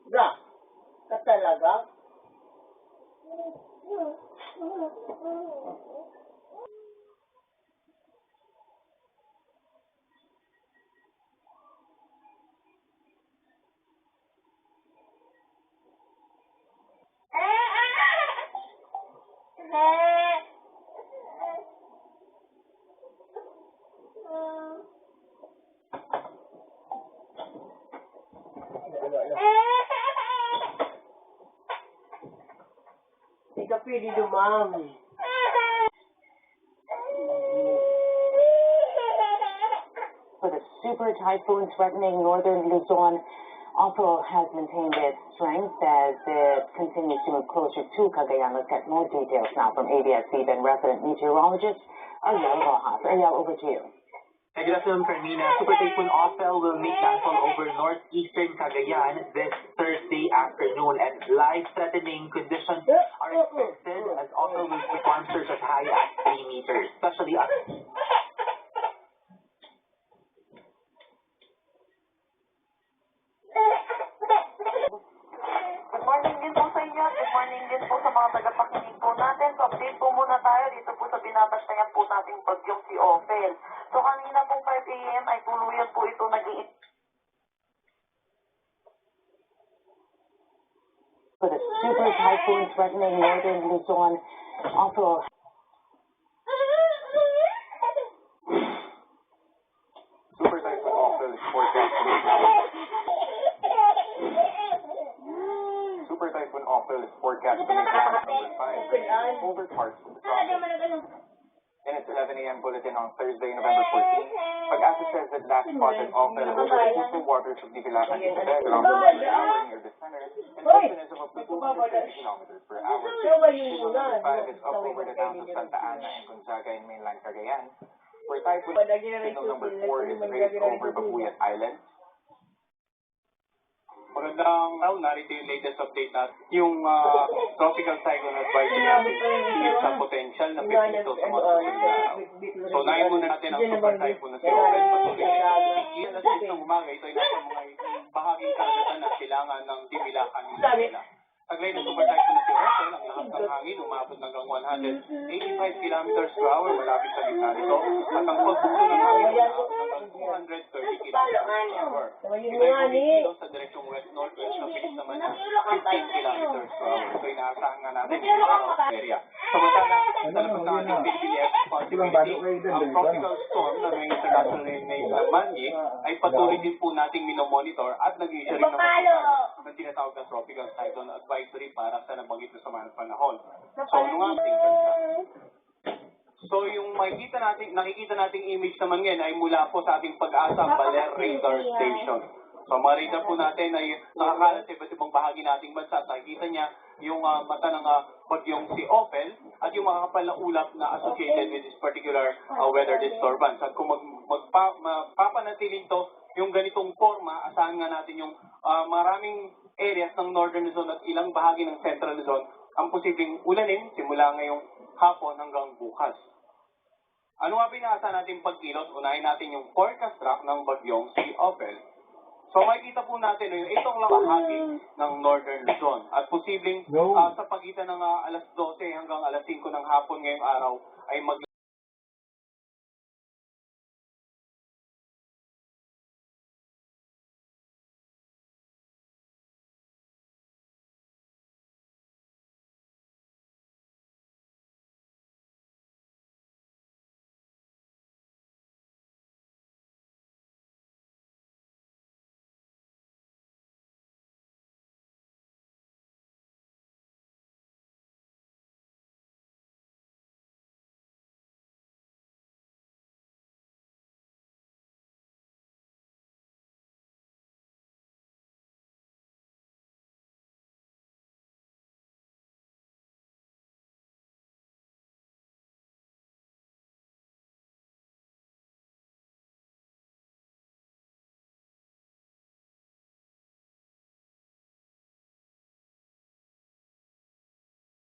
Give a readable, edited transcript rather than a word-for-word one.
Bra, ka talaga? Hindi ka pwede dumami. For the super typhoon threatening northern Luzon, also has maintained its strength as it continues to move closer to Cagayan. Let's get more details now from ABS-CBN resident meteorologist Ariel Rojas. Ariel, over to you. Good afternoon, Carmina. Super Typhoon Ophel will make landfall over northeastern Cagayan this Thursday afternoon, and life-threatening conditions are expected as Ophel will perform surge as high as 3 meters, especially on Good morning din po sa inyo. Good morning din po sa mga tagapakinig po natin. So update po muna tayo dito po sa binabastayan po nating bagyong si Ophel. So kanina pong 5 a.m. ay tuluyan po ito naging For the super typhoon threatening northern Luzon, also Super Typhoon Ophel is forecast to make Super Typhoon Ophel is forecast to make landfall number 5 over parts of the tropics. In its 11 a.m. bulletin on Thursday, November 14, Pag-asa says that last spotted Ophel over the coastal waters of Divilacan, Isabel, around the hour near the center, and distance of up to 230 kilometers per hour. Typhoon number 5 is up over the towns of Santa Ana and Gonzaga in mainland Cagayan, where Typhoon signal number 4 is raised over Babuyat Island. Magandang araw, narito yung latest update natin. Yung tropical cyclone advisory natin sa potential na pipito sa mga susunod na araw. So, unahin muna natin ang super typhoon na si Ophel. Patuloy. Alas 6 ng umaga, ito ay nasa mga bahaging karagatan na silangan ng Divilacan, Manila. Taglay ng super typhoon na si Ophel, ang lakas ng hangin umabot hanggang 185 kilometers per hour malapit sa gitna nito. At ang pagbukso ng hangin umabot hanggang 230 kilometers per hour. Ito sa direksyong west-northwest na bilis naman na 15 kilometers per hour. So inaasahan nga natin yung area. Samantala, sa labas ng ating PPF possibility, ang tropical storm na may international name na Manny ay patuloy din po nating minomonitor at nag-i-issue rin ng tinatawag na tropical cyclone advisory para sa nabanggit na samahan panahon. So, ano nga ating bansa? So, yung nakikita nating image naman ngayon ay mula po sa ating Pag-asa Baler Radar Station. So, mga radar po natin ay nakakalat sa iba't ibang bahagi nating bansa. Nakikita niya yung mata ng bagyong si Ophel at yung mga kapal na ulap na associated with this particular weather disturbance. At kung mapapanatiling to yung ganitong forma, asahan nga natin yung maraming areas ng Northern Luzon at ilang bahagi ng Central Luzon ang posibleng ulanin simula ngayong hapon hanggang bukas. Ano nga pinaasahan natin pagkilot? Unahin natin yung forecast track ng bagyong si Ophel. So makikita po natin yung itong lang bahagi ng Northern Luzon at posibleng sa pagitan ng alas 12 hanggang alas 5 ng hapon ngayong araw ay